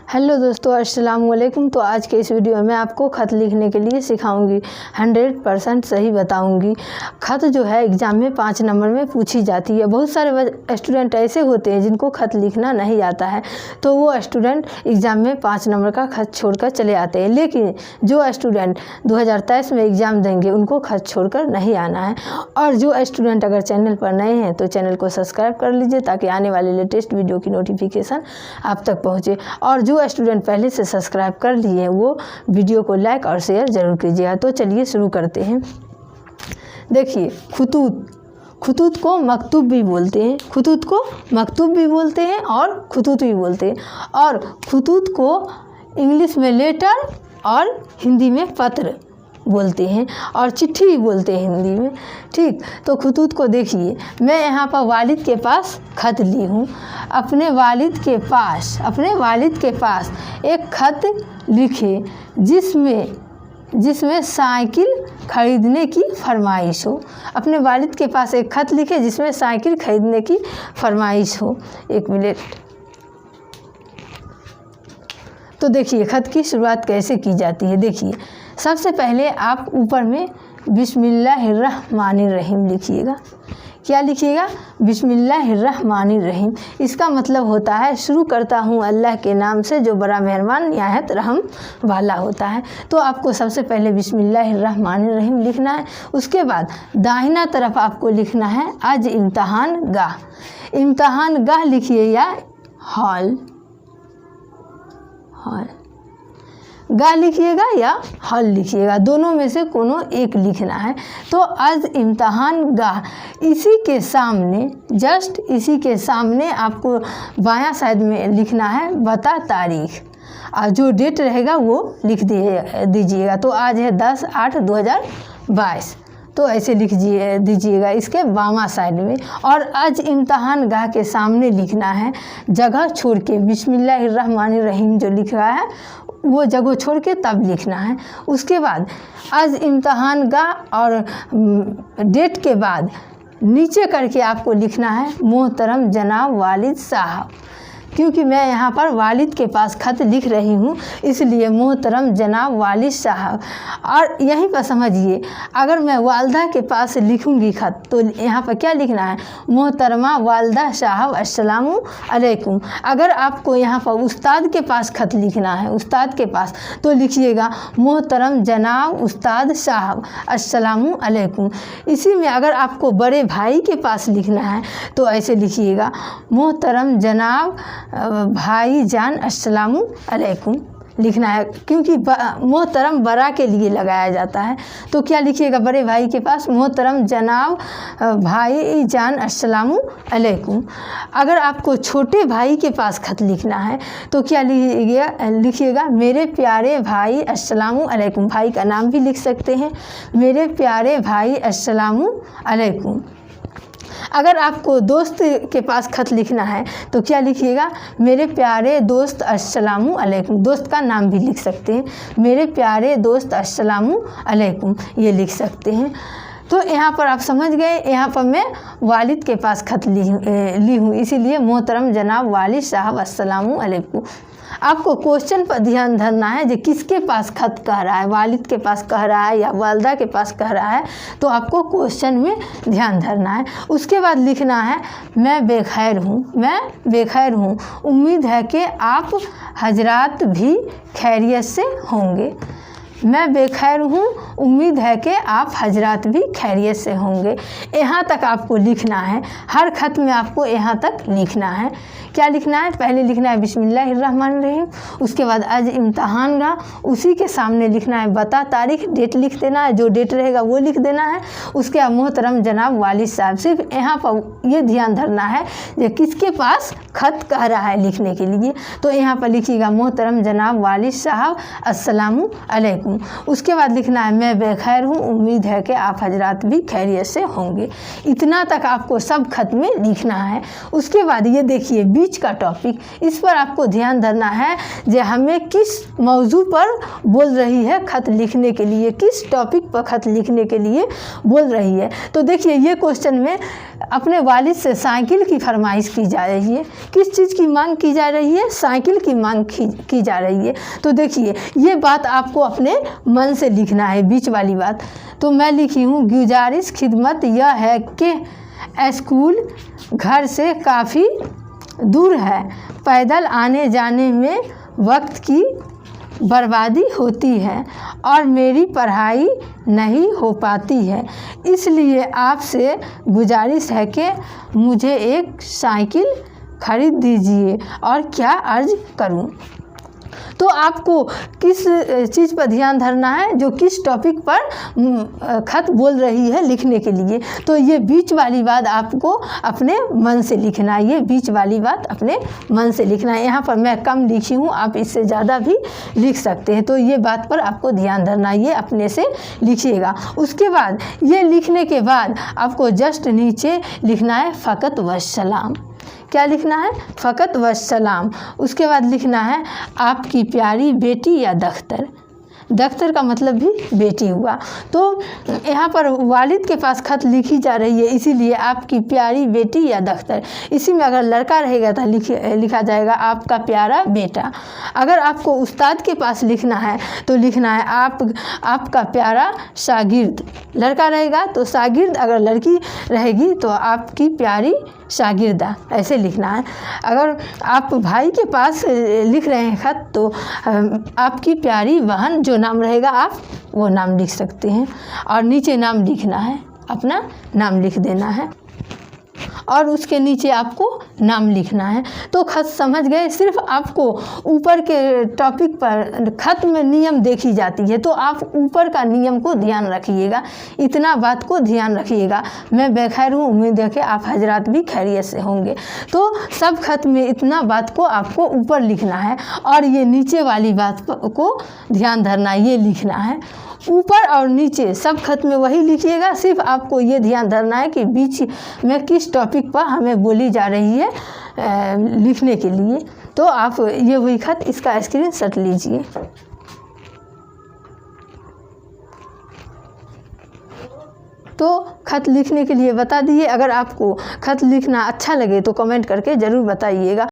Hello दोस्तों, अस्सलाम वालेकुम। तो आज के इस वीडियो में आपको ख़त लिखने के लिए सिखाऊंगी। 100% सही बताऊंगी। ख़त जो है एग्ज़ाम में 5 नंबर में पूछी जाती है। बहुत सारे स्टूडेंट ऐसे होते हैं जिनको ख़त लिखना नहीं आता है, तो वो स्टूडेंट एग्ज़ाम में 5 नंबर का ख़त छोड़कर चले आते हैं। लेकिन जो स्टूडेंट 2023 में एग्ज़ाम देंगे उनको ख़त छोड़कर नहीं आना है। और जो स्टूडेंट अगर चैनल पर नए हैं तो चैनल को सब्सक्राइब कर लीजिए ताकि आने वाले लेटेस्ट वीडियो की नोटिफिकेशन आप तक पहुँचे। और जो स्टूडेंट पहले से सब्सक्राइब कर लिए हैं वो वीडियो को लाइक और शेयर ज़रूर कीजिएगा। तो चलिए शुरू करते हैं। देखिए, खुतूत को मकतूब भी बोलते हैं, खुतूत को मकतूब भी बोलते हैं और खुतूत भी बोलते हैं। और खुतूत को इंग्लिश में लेटर और हिंदी में पत्र बोलते हैं और चिट्ठी भी बोलते हैं हिंदी में। ठीक, तो खुतूत को देखिए, मैं यहाँ पर वालिद के पास ख़त ली हूँ। अपने वालिद के पास एक ख़त लिखे जिसमें साइकिल ख़रीदने की फरमाइश हो। अपने वालिद के पास एक ख़त लिखे जिसमें साइकिल ख़रीदने की फरमाइश हो। 1 मिनट। तो देखिए ख़त की शुरुआत कैसे की जाती है। देखिए, सबसे पहले आप ऊपर में बिस्मिल्लाहिर्रहमानिर्रहीम लिखिएगा। क्या लिखिएगा? बिस्मिल्लाहिर्रहमानिर्रहीम। इसका मतलब होता है शुरू करता हूँ अल्लाह के नाम से जो बड़ा मेहरबान निहायत रहम वाला होता है। तो आपको सबसे पहले बिस्मिल्लाहिर्रहमानिर्रहीम लिखना है। उसके बाद दाहिना तरफ आपको लिखना है आज इम्तहान गाह लिखिए या हॉल गा लिखिएगा या हॉल लिखिएगा, दोनों में से कोनो एक लिखना है। तो आज इम्तहान गाह, इसी के सामने आपको बायां साइड में लिखना है बता तारीख, और जो डेट रहेगा वो लिख दीजिएगा। तो आज है 10/8/2022, तो ऐसे लिख दीजिएगा इसके बामा साइड में। और आज इम्तहान गाह के सामने लिखना है जगह छोड़ के, बिस्मिल्लाहिर्रहमानिर्रहीम जो लिख रहा है वो जगह छोड़ के तब लिखना है। उसके बाद आज इम्तहान गाह और डेट के बाद नीचे करके आपको लिखना है मोहतरम जनाब वालिद साहब, क्योंकि मैं यहाँ पर वालिद के पास ख़त लिख रही हूँ इसलिए मोहतरम जनाब वालिद साहब। और यहीं पर समझिए, अगर मैं वालदा के पास लिखूँगी ख़त तो यहाँ पर क्या लिखना है? मोहतरमा वालदा साहब अस्सलामु अलैकुम। अगर आपको यहाँ पर उस्ताद के पास ख़त लिखना है, उस्ताद के पास, तो लिखिएगा मोहतरम जनाब उस्ताद साहब अस्सलामु अलैकुम। इसी में अगर आपको बड़े भाई के पास लिखना है तो ऐसे लिखिएगा मोहतरम जनाब भाई जान अस्सलामु अलैकुम लिखना है, क्योंकि मोहतरम बड़ा के लिए लगाया जाता है। तो क्या लिखिएगा बड़े भाई के पास? मोहतरम जनाब भाई जान अस्सलामु अलैकुम। अगर आपको छोटे भाई के पास ख़त लिखना है तो क्या लिखिएगा मेरे प्यारे भाई अस्सलामु अलैकुम। भाई का नाम भी लिख सकते हैं, मेरे प्यारे भाई अस्सलामु अलैकुम। अगर आपको दोस्त के पास ख़त लिखना है तो क्या लिखिएगा? मेरे प्यारे दोस्त अस्सलामु अलैकुम। दोस्त का नाम भी लिख सकते हैं, मेरे प्यारे दोस्त अस्सलामु अलैकुम, ये लिख सकते हैं। तो यहाँ पर आप समझ गए, यहाँ पर मैं वालिद के पास ख़त ली हूँ इसीलिए मोहतरम जनाब वालिद साहब अस्सलामु अलैकुम। आपको क्वेश्चन पर ध्यान धरना है जो किसके पास ख़त कह रहा है, वालिद के पास कह रहा है या वालदा के पास कह रहा है, तो आपको क्वेश्चन में ध्यान धरना है। उसके बाद लिखना है मैं बेखैर हूँ, उम्मीद है कि आप हजरात भी खैरियत से होंगे। मैं बेखैर हूँ, उम्मीद है कि आप हजरात भी खैरियत से होंगे। यहाँ तक आपको लिखना है, हर ख़त में आपको यहाँ तक लिखना है। क्या लिखना है? पहले लिखना है बिस्मिल्लाहिर्रहमानिर्रहीम, उसके बाद आज इम्तहान गाह, उसी के सामने लिखना है बता तारीख, डेट लिख देना है, जो डेट रहेगा वो लिख देना है। उसके बाद मोहतरम जनाब वालिद साहब, सिर्फ यहाँ पर ये ध्यान धरना है कि किसके पास ख़त कह रहा है लिखने के लिए। तो यहाँ पर लिखिएगा मोहतरम जनाब वालिद साहब अस्सलामु अलैकुम। हूँ। उसके बाद लिखना है मैं बेखैर हूँ, उम्मीद है कि आप हजरात भी खैरियत से होंगे। इतना तक आपको सब खत में लिखना है। उसके बाद ये देखिए बीच का टॉपिक, इस पर आपको ध्यान धरना है जो हमें किस मौजू पर बोल रही है खत लिखने के लिए, किस टॉपिक पर खत लिखने के लिए बोल रही है। तो देखिए ये क्वेश्चन में अपने वालिद से साइकिल की फरमाइश की जा रही है। किस चीज़ की मांग की जा रही है? साइकिल की मांग की जा रही है। तो देखिए ये बात आपको अपने मन से लिखना है, बीच वाली बात। तो मैं लिखी हूँ गुजारिश खिदमत यह है कि स्कूल घर से काफ़ी दूर है, पैदल आने जाने में वक्त की बर्बादी होती है और मेरी पढ़ाई नहीं हो पाती है, इसलिए आपसे गुजारिश है कि मुझे एक साइकिल खरीद दीजिए और क्या अर्ज करूं। तो आपको किस चीज़ पर ध्यान धरना है? जो किस टॉपिक पर खत बोल रही है लिखने के लिए। तो ये बीच वाली बात आपको अपने मन से लिखना है, ये बीच वाली बात अपने मन से लिखना है। यहाँ पर मैं कम लिखी हूँ, आप इससे ज़्यादा भी लिख सकते हैं। तो ये बात पर आपको ध्यान धरना है, ये अपने से लिखिएगा। उसके बाद ये लिखने के बाद आपको जस्ट नीचे लिखना है फ़कत वस्सलाम। क्या लिखना है? फ़कत वस्सलाम। उसके बाद लिखना है आपकी प्यारी बेटी या दख्तर। दख्तर का मतलब भी बेटी हुआ। तो यहाँ पर वालिद के पास खत लिखी जा रही है, इसीलिए आपकी प्यारी बेटी या दख्तर। इसी में अगर लड़का रहेगा तो लिखा जाएगा आपका प्यारा बेटा। अगर आपको उस्ताद के पास लिखना है तो लिखना है आपका प्यारा शागिर्द। लड़का रहेगा तो शागिर्द, अगर लड़की रहेगी तो आपकी प्यारी शागिर्दा, ऐसे लिखना है। अगर आप भाई के पास लिख रहे हैं खत तो आपकी प्यारी बहन, जो नाम रहेगा आप वो नाम लिख सकते हैं। और नीचे नाम लिखना है, अपना नाम लिख देना है और उसके नीचे आपको नाम लिखना है। तो खत समझ गए। सिर्फ आपको ऊपर के टॉपिक पर खत में नियम देखी जाती है, तो आप ऊपर का नियम को ध्यान रखिएगा, इतना बात को ध्यान रखिएगा। मैं बेखैर हूँ, उम्मीद है कि आप हजरात भी खैरियत से होंगे। तो सब खत में इतना बात को आपको ऊपर लिखना है और ये नीचे वाली बात को ध्यान धरना, ये लिखना है। ऊपर और नीचे सब खत में वही लिखिएगा। सिर्फ आपको ये ध्यान धरना है कि बीच में किस टॉपिक पर हमें बोली जा रही है लिखने के लिए। तो आप ये वही खत, इसका स्क्रीनशॉट लीजिए। तो खत लिखने के लिए बता दिए। अगर आपको खत लिखना अच्छा लगे तो कमेंट करके ज़रूर बताइएगा।